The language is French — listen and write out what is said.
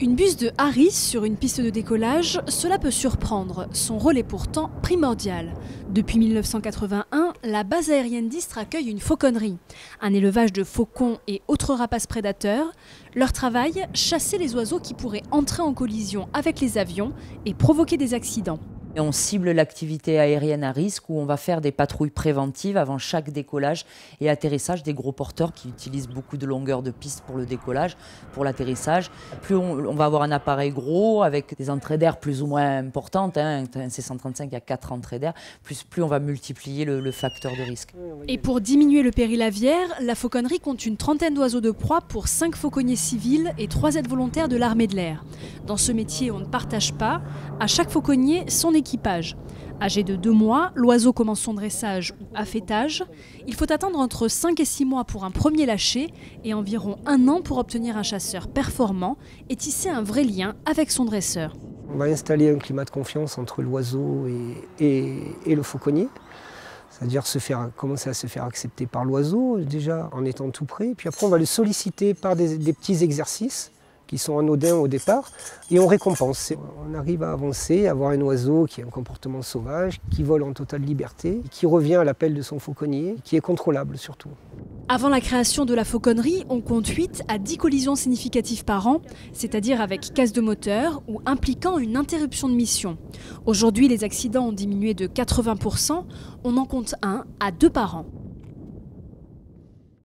Une buse de Harris sur une piste de décollage, cela peut surprendre. Son rôle est pourtant primordial. Depuis 1981, la base aérienne d'Istres accueille une fauconnerie, un élevage de faucons et autres rapaces prédateurs. Leur travail, chasser les oiseaux qui pourraient entrer en collision avec les avions et provoquer des accidents. Et on cible l'activité aérienne à risque où on va faire des patrouilles préventives avant chaque décollage et atterrissage des gros porteurs qui utilisent beaucoup de longueur de piste pour le décollage, pour l'atterrissage. Plus on va avoir un appareil gros avec des entrées d'air plus ou moins importantes, un C-135 il y a 4 entrées d'air, plus on va multiplier le facteur de risque. Et pour diminuer le péril aviaire, la fauconnerie compte une trentaine d'oiseaux de proie pour 5 fauconniers civils et 3 aides volontaires de l'armée de l'air. Dans ce métier, on ne partage pas. À chaque fauconnier, son équipage. Âgé de 2 mois, l'oiseau commence son dressage ou affêtage. Il faut attendre entre 5 et 6 mois pour un premier lâcher et environ 1 an pour obtenir un chasseur performant et tisser un vrai lien avec son dresseur. On va installer un climat de confiance entre l'oiseau et le fauconnier. C'est-à-dire commencer à se faire accepter par l'oiseau, déjà en étant tout près. Puis après, on va le solliciter par des petits exercices qui sont anodins au départ, et on récompense. On arrive à avancer, à avoir un oiseau qui a un comportement sauvage, qui vole en totale liberté, qui revient à l'appel de son fauconnier, qui est contrôlable surtout. Avant la création de la fauconnerie, on compte 8 à 10 collisions significatives par an, c'est-à-dire avec casse de moteur ou impliquant une interruption de mission. Aujourd'hui, les accidents ont diminué de 80%, on en compte 1 à 2 par an.